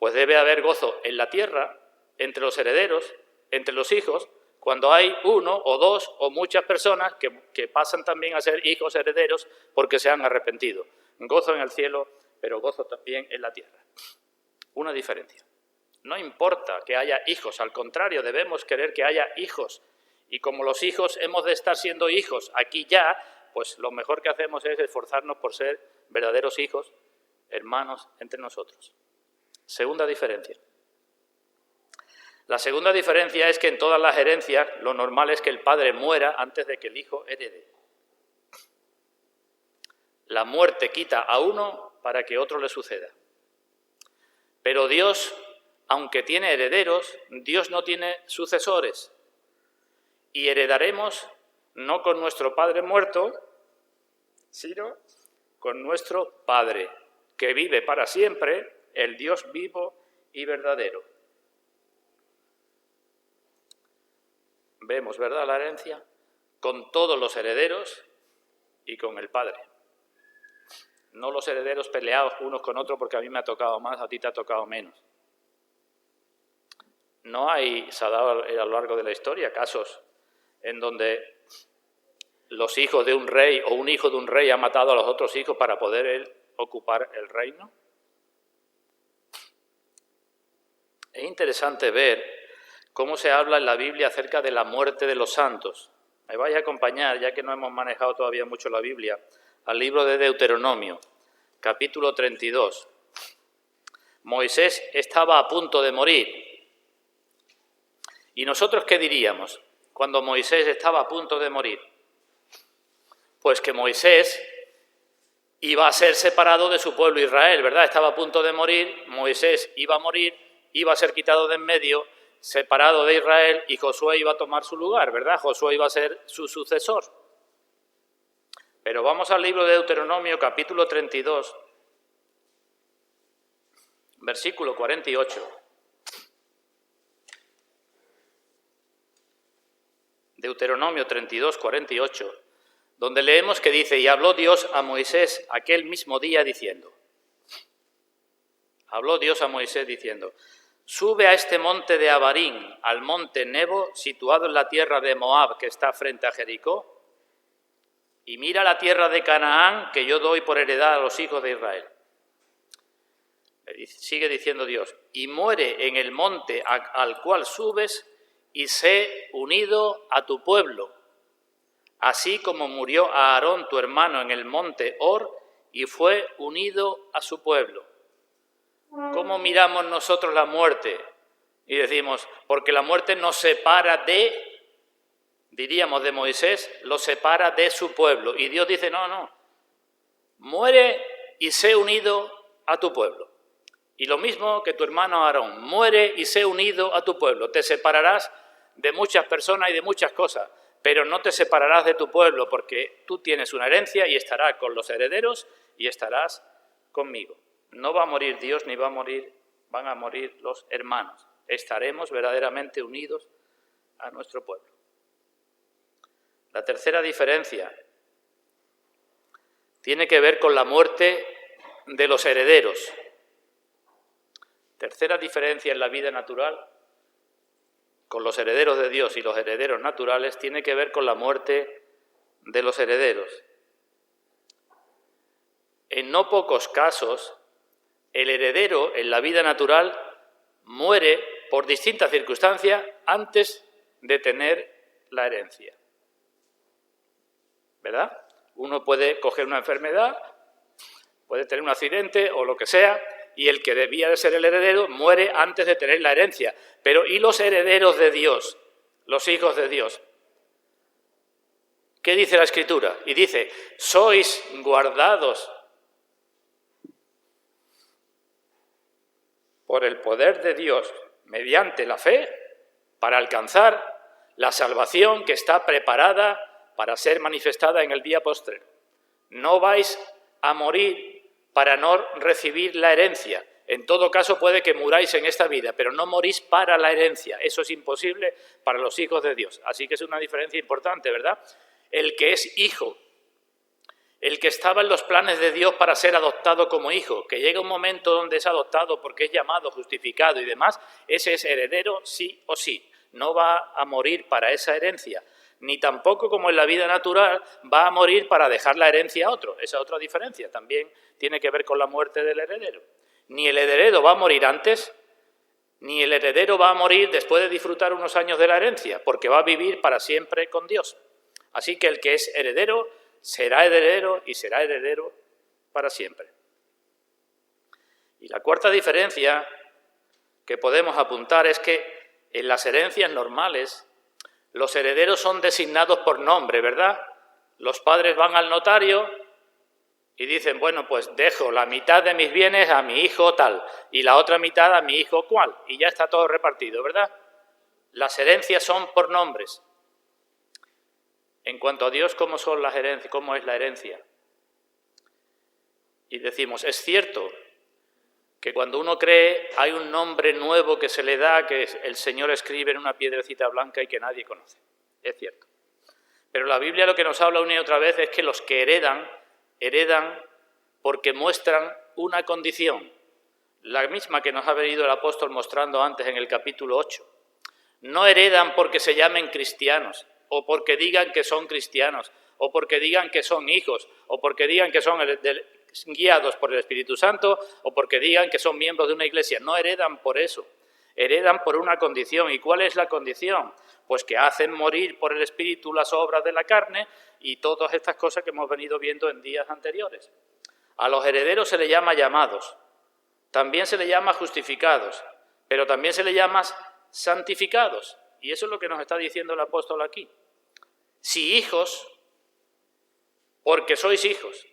pues debe haber gozo en la tierra, entre los herederos, entre los hijos, cuando hay uno o dos o muchas personas que pasan también a ser hijos herederos porque se han arrepentido. Gozo en el cielo, pero gozo también en la tierra. Una diferencia. No importa que haya hijos, al contrario, debemos querer que haya hijos. Y como los hijos hemos de estar siendo hijos aquí ya, pues lo mejor que hacemos es esforzarnos por ser verdaderos hijos, hermanos entre nosotros. Segunda diferencia. La segunda diferencia es que en todas las herencias lo normal es que el padre muera antes de que el hijo herede. La muerte quita a uno para que otro le suceda. Pero Dios, aunque tiene herederos, Dios no tiene sucesores. Y heredaremos no con nuestro padre muerto, sino con nuestro Padre, que vive para siempre, el Dios vivo y verdadero. Vemos, ¿verdad?, la herencia con todos los herederos y con el Padre. no los herederos peleados unos con otros porque a mí me ha tocado más, a ti te ha tocado menos. No hay, se ha dado a lo largo de la historia casos en donde los hijos de un rey o un hijo de un rey ha matado a los otros hijos para poder él ocupar el reino. Es interesante ver cómo se habla en la Biblia acerca de la muerte de los santos. Me vais a acompañar, ya que no hemos manejado todavía mucho la Biblia, al libro de Deuteronomio, capítulo 32. Moisés estaba a punto de morir. ¿Y nosotros qué diríamos cuando Moisés estaba a punto de morir? Pues que Moisés iba a ser separado de su pueblo Israel, ¿verdad? Estaba a punto de morir, Moisés iba a morir, iba a ser quitado de en medio, separado de Israel, y Josué iba a tomar su lugar, ¿verdad? Josué iba a ser su sucesor. Pero vamos al libro de Deuteronomio, capítulo 32, versículo 48. Deuteronomio 32, 48, donde leemos que dice: y habló Dios a Moisés aquel mismo día diciendo, sube a este monte de Abarín, al monte Nebo, situado en la tierra de Moab, que está frente a Jericó, y mira la tierra de Canaán, que yo doy por heredad a los hijos de Israel. Sigue diciendo Dios: y muere en el monte al cual subes, y sé unido a tu pueblo, así como murió a Aarón tu hermano en el monte Hor, y fue unido a su pueblo. ¿Cómo miramos nosotros la muerte? Y decimos, porque la muerte nos separa diríamos de Moisés, lo separa de su pueblo. Y Dios dice, no, muere y sé unido a tu pueblo. Y lo mismo que tu hermano Aarón, muere y sé unido a tu pueblo. Te separarás de muchas personas y de muchas cosas, pero no te separarás de tu pueblo, porque tú tienes una herencia y estarás con los herederos y estarás conmigo. No va a morir Dios ni van a morir los hermanos. Estaremos verdaderamente unidos a nuestro pueblo. La tercera diferencia tiene que ver con la muerte de los herederos. Tercera diferencia en la vida natural con los herederos de Dios y los herederos naturales tiene que ver con la muerte de los herederos. En no pocos casos, el heredero en la vida natural muere por distintas circunstancias antes de tener la herencia. ¿Verdad? Uno puede coger una enfermedad, puede tener un accidente o lo que sea, y el que debía de ser el heredero muere antes de tener la herencia. Pero ¿y los herederos de Dios? Los hijos de Dios. ¿Qué dice la Escritura? Y dice, sois guardados por el poder de Dios mediante la fe para alcanzar la salvación que está preparada para ser manifestada en el día postrero. No vais a morir para no recibir la herencia. En todo caso puede que muráis en esta vida, pero no morís para la herencia. Eso es imposible para los hijos de Dios. Así que es una diferencia importante, ¿verdad? El que es hijo, el que estaba en los planes de Dios para ser adoptado como hijo, que llega un momento donde es adoptado porque es llamado, justificado y demás, ese es heredero sí o sí. No va a morir para esa herencia, ni tampoco, como en la vida natural, va a morir para dejar la herencia a otro. Esa otra diferencia también tiene que ver con la muerte del heredero. Ni el heredero va a morir antes, ni el heredero va a morir después de disfrutar unos años de la herencia, porque va a vivir para siempre con Dios. Así que el que es heredero será heredero y será heredero para siempre. Y la cuarta diferencia que podemos apuntar es que en las herencias normales los herederos son designados por nombre, ¿verdad? Los padres van al notario y dicen, bueno, pues dejo la mitad de mis bienes a mi hijo tal y la otra mitad a mi hijo cual, y ya está todo repartido, ¿verdad? Las herencias son por nombres. En cuanto a Dios, ¿cómo son las herencias? ¿Cómo es la herencia? Y decimos, es cierto que cuando uno cree hay un nombre nuevo que se le da, que el Señor escribe en una piedrecita blanca y que nadie conoce. Es cierto. Pero la Biblia lo que nos habla una y otra vez es que los que heredan porque muestran una condición, la misma que nos ha venido el apóstol mostrando antes en el capítulo 8. No heredan porque se llamen cristianos, o porque digan que son cristianos, o porque digan que son hijos, o porque digan que son guiados por el Espíritu Santo, o porque digan que son miembros de una iglesia. No heredan por eso, heredan por una condición. ¿Y cuál es la condición? Pues que hacen morir por el Espíritu las obras de la carne y todas estas cosas que hemos venido viendo en días anteriores. A los herederos se les llama llamados, también se les llama justificados, pero también se les llama santificados. Y eso es lo que nos está diciendo el apóstol aquí. Si hijos, porque sois hijos,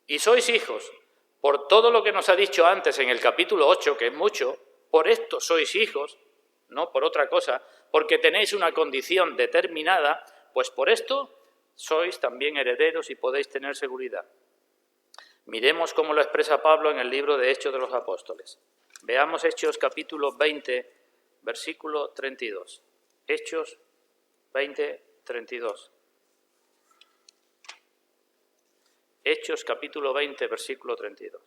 y sois hijos por todo lo que nos ha dicho antes en el capítulo 8, que es mucho, por esto sois hijos, no por otra cosa, porque tenéis una condición determinada, pues por esto sois también herederos y podéis tener seguridad. Miremos cómo lo expresa Pablo en el libro de Hechos de los Apóstoles. Veamos Hechos capítulo 20, versículo 32. Hechos 20, 32. Hechos capítulo 20, versículo 32.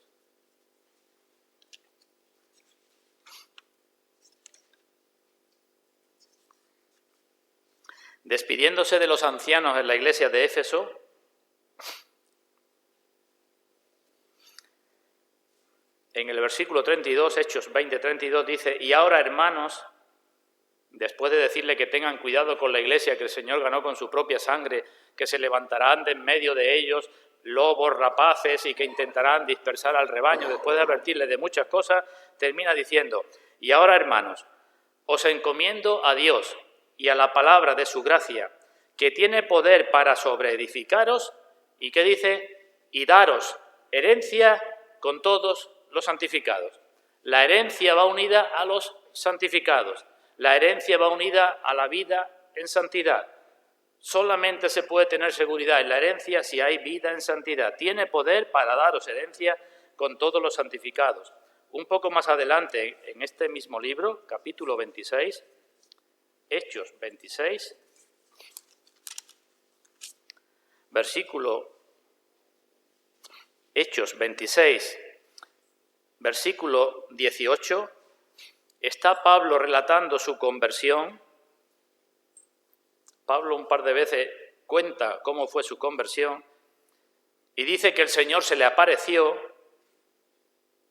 Despidiéndose de los ancianos en la iglesia de Éfeso, en el versículo 32, Hechos 20, 32, dice: y ahora, hermanos, después de decirle que tengan cuidado con la iglesia que el Señor ganó con su propia sangre, que se levantarán de en medio de ellos lobos rapaces y que intentarán dispersar al rebaño, después de advertirles de muchas cosas, termina diciendo: y ahora, hermanos, os encomiendo a Dios y a la palabra de su gracia, que tiene poder para sobreedificaros, y que dice: y daros herencia con todos los santificados. La herencia va unida a los santificados. La herencia va unida a la vida en santidad. Solamente se puede tener seguridad en la herencia si hay vida en santidad. Tiene poder para daros herencia con todos los santificados. Un poco más adelante, en este mismo libro, capítulo 26, Hechos 26, Hechos 26, versículo 18, está Pablo relatando su conversión. Pablo un par de veces cuenta cómo fue su conversión y dice que el Señor se le apareció,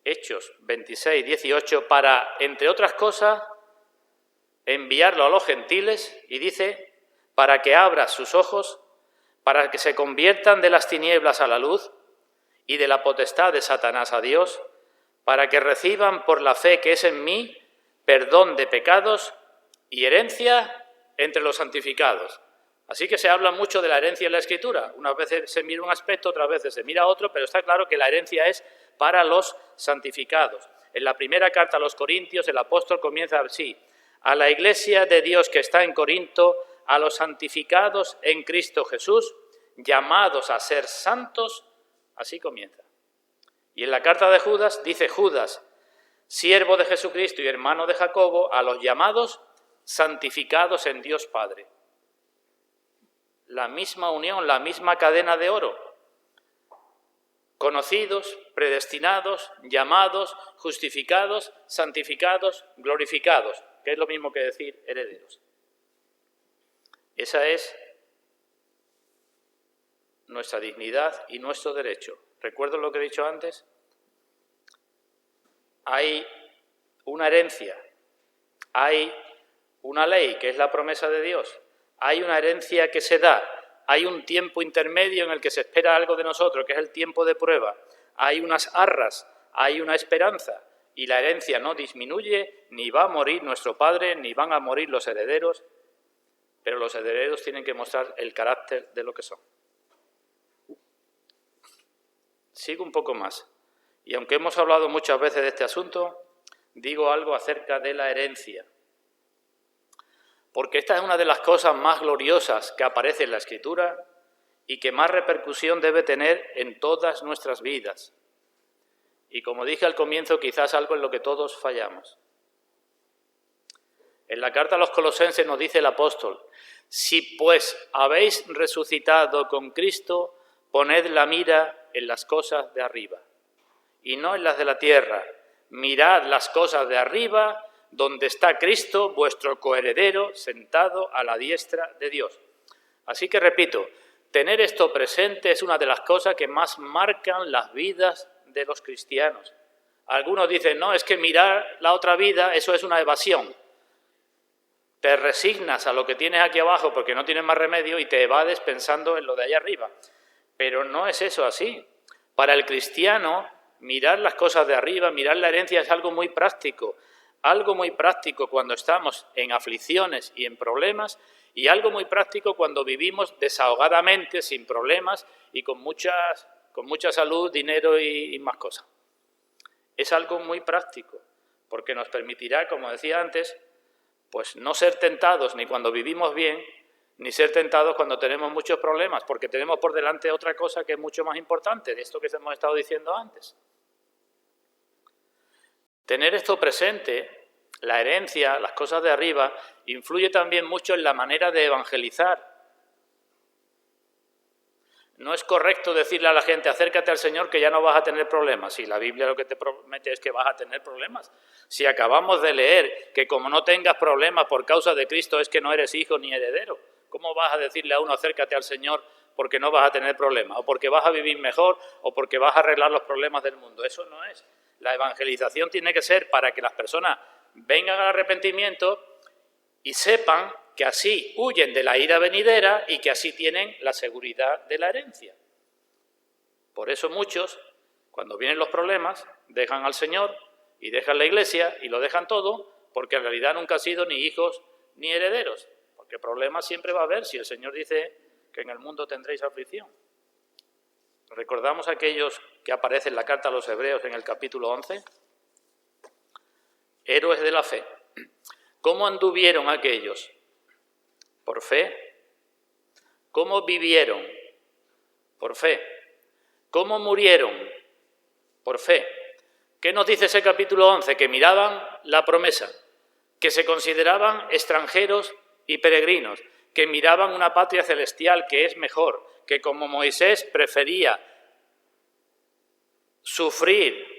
Hechos 26, 18, para, entre otras cosas, enviarlo a los gentiles, y dice: para que abra sus ojos, para que se conviertan de las tinieblas a la luz y de la potestad de Satanás a Dios, para que reciban por la fe que es en mí perdón de pecados y herencia entre los santificados. Así que se habla mucho de la herencia en la Escritura. Unas veces se mira un aspecto, otras veces se mira otro, pero está claro que la herencia es para los santificados. En la primera carta a los Corintios el apóstol comienza así: a la iglesia de Dios que está en Corinto, a los santificados en Cristo Jesús, llamados a ser santos, así comienza. Y en la carta de Judas dice: Judas, siervo de Jesucristo y hermano de Jacobo, a los llamados santificados en Dios Padre. La misma unión, la misma cadena de oro. Conocidos, predestinados, llamados, justificados, santificados, glorificados, que es lo mismo que decir herederos. Esa es nuestra dignidad y nuestro derecho. ¿Recuerdo lo que he dicho antes? Hay una herencia, hay una ley, que es la promesa de Dios, hay una herencia que se da, hay un tiempo intermedio en el que se espera algo de nosotros, que es el tiempo de prueba, hay unas arras, hay una esperanza, y la herencia no disminuye, ni va a morir nuestro Padre, ni van a morir los herederos, pero los herederos tienen que mostrar el carácter de lo que son. Sigo un poco más. Y aunque hemos hablado muchas veces de este asunto, digo algo acerca de la herencia. Porque esta es una de las cosas más gloriosas que aparece en la Escritura y que más repercusión debe tener en todas nuestras vidas. Y como dije al comienzo, quizás algo en lo que todos fallamos. En la carta a los Colosenses nos dice el apóstol: si pues habéis resucitado con Cristo, poned la mira en las cosas de arriba. y no en las de la tierra. Mirad las cosas de arriba, donde está Cristo, vuestro coheredero, sentado a la diestra de Dios. Así que repito, tener esto presente es una de las cosas que más marcan las vidas de los cristianos. Algunos dicen, no, es que mirar la otra vida, eso es una evasión. Te resignas a lo que tienes aquí abajo porque no tienes más remedio y te evades pensando en lo de allá arriba. Pero no es eso así. Para el cristiano, mirar las cosas de arriba, mirar la herencia es algo muy práctico. Algo muy práctico cuando estamos en aflicciones y en problemas, y algo muy práctico cuando vivimos desahogadamente, sin problemas y con mucha salud, dinero y más cosas. Es algo muy práctico, porque nos permitirá, como decía antes, pues no ser tentados ni cuando vivimos bien, ni ser tentados cuando tenemos muchos problemas, porque tenemos por delante otra cosa que es mucho más importante, de esto que hemos estado diciendo antes. Tener esto presente, la herencia, las cosas de arriba, influye también mucho en la manera de evangelizar. No es correcto decirle a la gente, acércate al Señor que ya no vas a tener problemas. Si la Biblia lo que te promete es que vas a tener problemas. Si acabamos de leer que como no tengas problemas por causa de Cristo es que no eres hijo ni heredero, ¿cómo vas a decirle a uno acércate al Señor porque no vas a tener problemas? O porque vas a vivir mejor o porque vas a arreglar los problemas del mundo. Eso no es. La evangelización tiene que ser para que las personas vengan al arrepentimiento y sepan que así huyen de la ira venidera y que así tienen la seguridad de la herencia. Por eso muchos, cuando vienen los problemas, dejan al Señor y dejan la iglesia y lo dejan todo, porque en realidad nunca han sido ni hijos ni herederos, porque problemas siempre va a haber si el Señor dice que en el mundo tendréis aflicción. ¿Recordamos aquellos que aparecen en la carta a los Hebreos en el capítulo 11? Héroes de la fe. ¿Cómo anduvieron aquellos? Por fe. ¿Cómo vivieron? Por fe. ¿Cómo murieron? Por fe. ¿Qué nos dice ese capítulo 11? Que miraban la promesa, que se consideraban extranjeros y peregrinos, que miraban una patria celestial que es mejor, que como Moisés prefería sufrir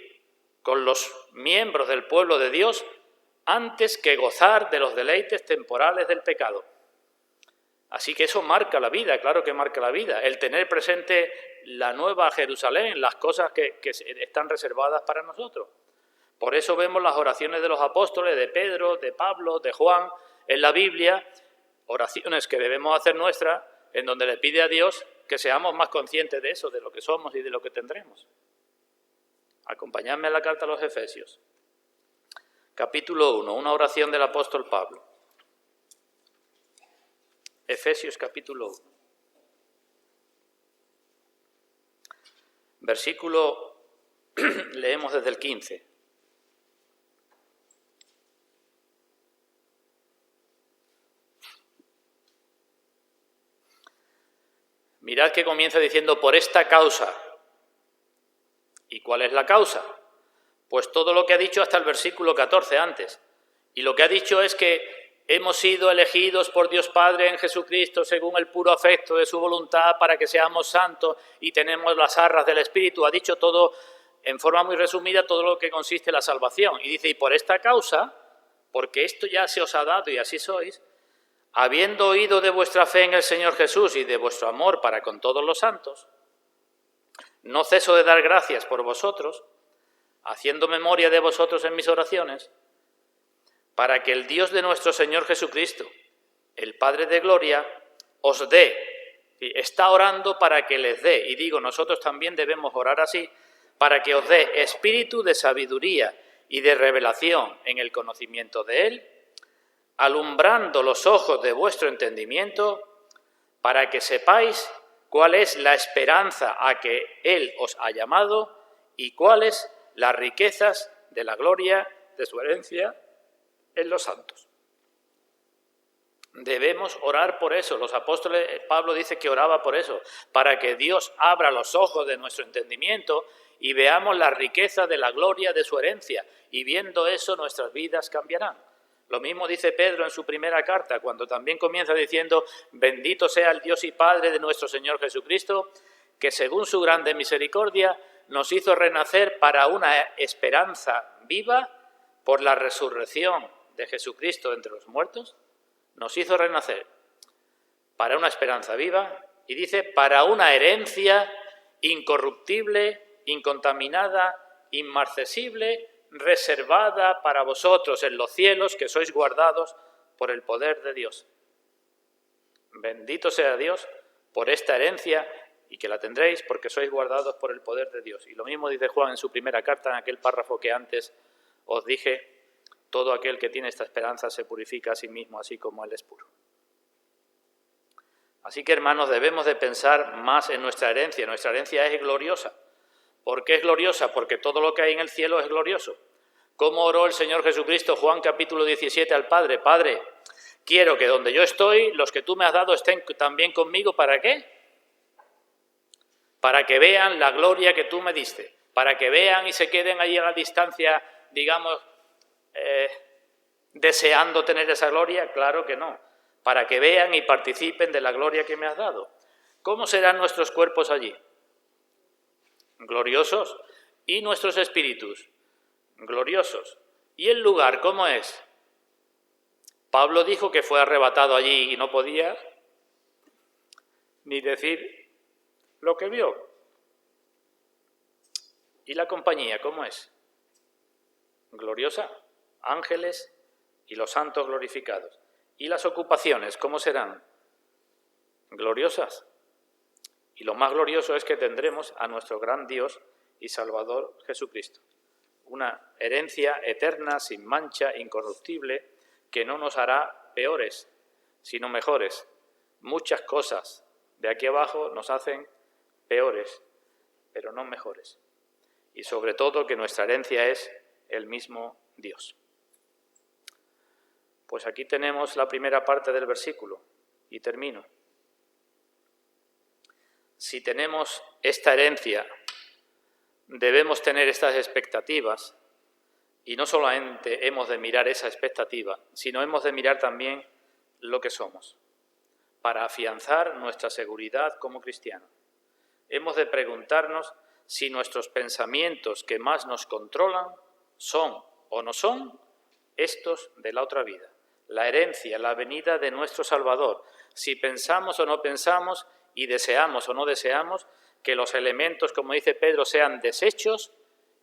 con los miembros del pueblo de Dios antes que gozar de los deleites temporales del pecado. Así que eso marca la vida, claro que marca la vida, el tener presente la nueva Jerusalén, las cosas que están reservadas para nosotros. Por eso vemos las oraciones de los apóstoles, de Pedro, de Pablo, de Juan, en la Biblia, oraciones que debemos hacer nuestras, en donde le pide a Dios que seamos más conscientes de eso, de lo que somos y de lo que tendremos. Acompañadme a la carta a los Efesios. Capítulo 1, una oración del apóstol Pablo. Efesios capítulo 1. Versículo, leemos desde el 15. Mirad que comienza diciendo, por esta causa. ¿Y cuál es la causa? Pues todo lo que ha dicho hasta el versículo 14 antes. Y lo que ha dicho es que hemos sido elegidos por Dios Padre en Jesucristo según el puro afecto de su voluntad para que seamos santos y tenemos las arras del Espíritu. Ha dicho todo en forma muy resumida todo lo que consiste en la salvación. Y dice, y por esta causa, porque esto ya se os ha dado y así sois, habiendo oído de vuestra fe en el Señor Jesús y de vuestro amor para con todos los santos, no ceso de dar gracias por vosotros, haciendo memoria de vosotros en mis oraciones, para que el Dios de nuestro Señor Jesucristo, el Padre de gloria, os dé, y está orando para que les dé, y digo, nosotros también debemos orar así, para que os dé espíritu de sabiduría y de revelación en el conocimiento de Él, alumbrando los ojos de vuestro entendimiento, para que sepáis cuál es la esperanza a que Él os ha llamado y cuáles las riquezas de la gloria de su herencia en los santos. Debemos orar por eso. Los apóstoles, Pablo dice que oraba por eso, para que Dios abra los ojos de nuestro entendimiento y veamos la riqueza de la gloria de su herencia, y viendo eso nuestras vidas cambiarán. Lo mismo dice Pedro en su primera carta, cuando también comienza diciendo, bendito sea el Dios y Padre de nuestro Señor Jesucristo, que según su grande misericordia nos hizo renacer para una esperanza viva por la resurrección de Jesucristo entre los muertos. Nos hizo renacer para una esperanza viva y dice para una herencia incorruptible, incontaminada, inmarcesible, reservada para vosotros en los cielos, que sois guardados por el poder de Dios. Bendito sea Dios por esta herencia y que la tendréis porque sois guardados por el poder de Dios. Y lo mismo dice Juan en su primera carta, en aquel párrafo que antes os dije, todo aquel que tiene esta esperanza se purifica a sí mismo, así como Él es puro. Así que, hermanos, debemos de pensar más en nuestra herencia. Nuestra herencia es gloriosa. ¿Por qué es gloriosa? Porque todo lo que hay en el cielo es glorioso. ¿Cómo oró el Señor Jesucristo, Juan capítulo 17, al Padre? Padre, quiero que donde yo estoy, los que tú me has dado estén también conmigo. ¿Para qué? Para que vean la gloria que tú me diste. Para que vean y se queden ahí a la distancia, digamos, deseando tener esa gloria. Claro que no. Para que vean y participen de la gloria que me has dado. ¿Cómo serán nuestros cuerpos allí? Gloriosos. ¿Y nuestros espíritus? Gloriosos. ¿Y el lugar cómo es? Pablo dijo que fue arrebatado allí y no podía ni decir lo que vio. ¿Y la compañía cómo es? Gloriosa. Ángeles y los santos glorificados. ¿Y las ocupaciones cómo serán? Gloriosas. Y lo más glorioso es que tendremos a nuestro gran Dios y Salvador Jesucristo. Una herencia eterna, sin mancha, incorruptible, que no nos hará peores, sino mejores. Muchas cosas de aquí abajo nos hacen peores, pero no mejores. Y sobre todo que nuestra herencia es el mismo Dios. Pues aquí tenemos la primera parte del versículo y termino. Si tenemos esta herencia, debemos tener estas expectativas y no solamente hemos de mirar esa expectativa, sino hemos de mirar también lo que somos, para afianzar nuestra seguridad como cristianos. Hemos de preguntarnos si nuestros pensamientos que más nos controlan son o no son estos de la otra vida. La herencia, la venida de nuestro Salvador. Si pensamos o no pensamos y deseamos o no deseamos que los elementos, como dice Pedro, sean deshechos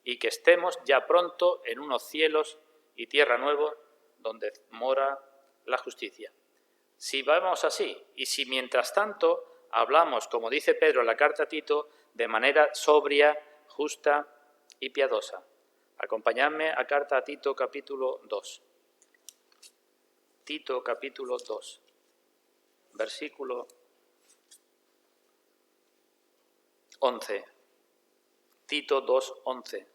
y que estemos ya pronto en unos cielos y tierra nueva donde mora la justicia. Si vamos así y si mientras tanto hablamos, como dice Pedro en la carta a Tito, de manera sobria, justa y piadosa. Acompañadme a carta a Tito capítulo 2. Tito capítulo 2, versículo 11. Tito 2, 11.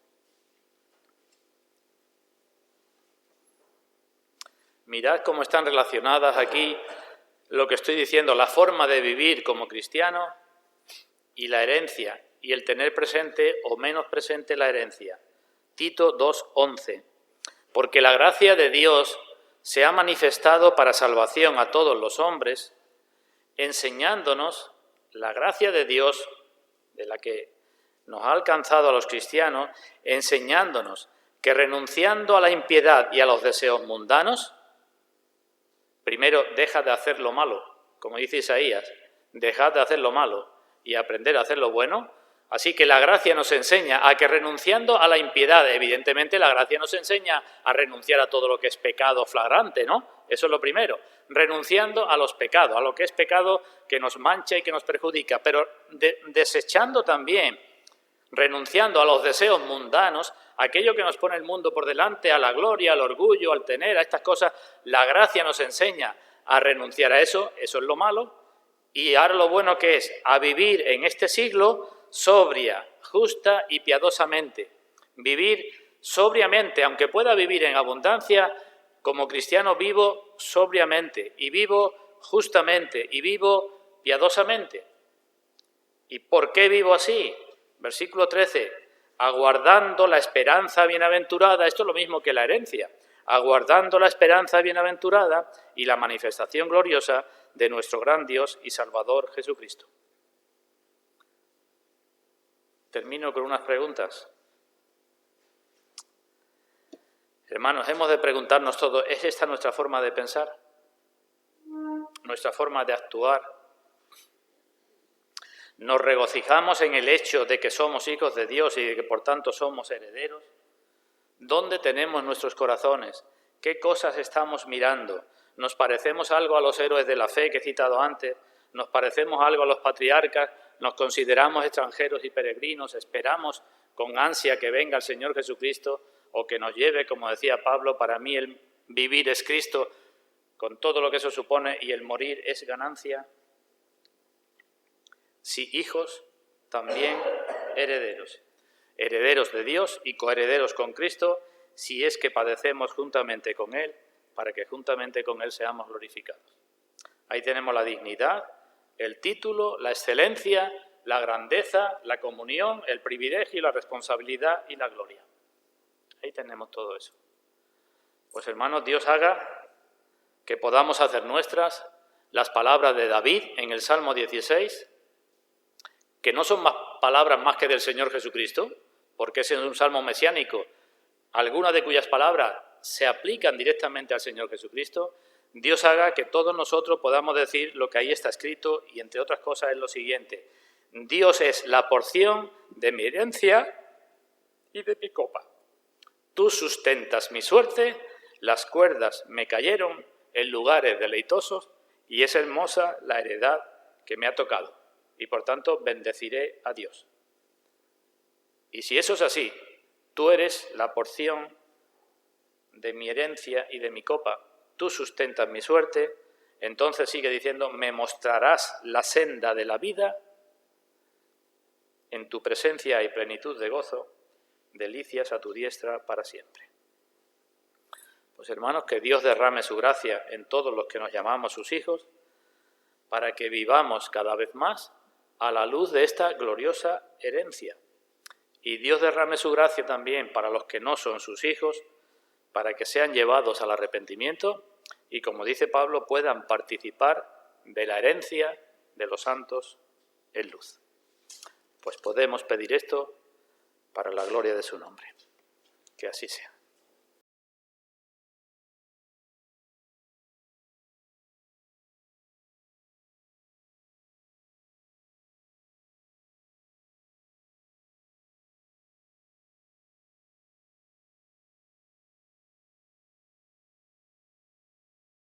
Mirad cómo están relacionadas aquí lo que estoy diciendo, la forma de vivir como cristiano y la herencia, y el tener presente o menos presente la herencia. Tito 2, 11. Porque la gracia de Dios se ha manifestado para salvación a todos los hombres, enseñándonos la gracia de Dios, de la que nos ha alcanzado a los cristianos, enseñándonos que renunciando a la impiedad y a los deseos mundanos, primero deja de hacer lo malo, como dice Isaías, dejad de hacer lo malo y aprender a hacer lo bueno. Así que la gracia nos enseña a que renunciando a la impiedad, evidentemente la gracia nos enseña a renunciar a todo lo que es pecado flagrante, ¿no? Eso es lo primero, renunciando a los pecados, a lo que es pecado que nos mancha y que nos perjudica, pero desechando también, renunciando a los deseos mundanos, aquello que nos pone el mundo por delante, a la gloria, al orgullo, al tener, a estas cosas, la gracia nos enseña a renunciar a eso, eso es lo malo, y ahora lo bueno que es a vivir en este siglo sobria, justa y piadosamente. Vivir sobriamente, aunque pueda vivir en abundancia, como cristiano vivo sobriamente y vivo justamente y vivo piadosamente. ¿Y por qué vivo así? Versículo 13, aguardando la esperanza bienaventurada, esto es lo mismo que la herencia, aguardando la esperanza bienaventurada y la manifestación gloriosa de nuestro gran Dios y Salvador Jesucristo. Termino con unas preguntas. Hermanos, hemos de preguntarnos todo, ¿es esta nuestra forma de pensar? ¿Nuestra forma de actuar? ¿Nos regocijamos en el hecho de que somos hijos de Dios y de que por tanto somos herederos? ¿Dónde tenemos nuestros corazones? ¿Qué cosas estamos mirando? ¿Nos parecemos algo a los héroes de la fe que he citado antes? ¿Nos parecemos algo a los patriarcas? ¿Nos consideramos extranjeros y peregrinos? ¿Esperamos con ansia que venga el Señor Jesucristo o que nos lleve, como decía Pablo, para mí el vivir es Cristo, con todo lo que eso supone, y el morir es ganancia? Si hijos, también herederos. Herederos de Dios y coherederos con Cristo, si es que padecemos juntamente con Él, para que juntamente con Él seamos glorificados. Ahí tenemos la dignidad, el título, la excelencia, la grandeza, la comunión, el privilegio, la responsabilidad y la gloria. Ahí tenemos todo eso. Pues hermanos, Dios haga que podamos hacer nuestras las palabras de David en el Salmo 16, que no son palabras más que del Señor Jesucristo, porque ese es un salmo mesiánico, algunas de cuyas palabras se aplican directamente al Señor Jesucristo. Dios haga que todos nosotros podamos decir lo que ahí está escrito, y entre otras cosas es lo siguiente: Dios es la porción de mi herencia y de mi copa. Tú sustentas mi suerte, las cuerdas me cayeron en lugares deleitosos, y es hermosa la heredad que me ha tocado, y por tanto bendeciré a Dios. Y si eso es así, tú eres la porción de mi herencia y de mi copa, tú sustentas mi suerte, entonces sigue diciendo, me mostrarás la senda de la vida, en tu presencia hay plenitud de gozo, delicias a tu diestra para siempre. Pues hermanos, que Dios derrame su gracia en todos los que nos llamamos sus hijos, para que vivamos cada vez más a la luz de esta gloriosa herencia. Y Dios derrame su gracia también para los que no son sus hijos, para que sean llevados al arrepentimiento y, como dice Pablo, puedan participar de la herencia de los santos en luz. Pues podemos pedir esto para la gloria de su nombre. Que así sea.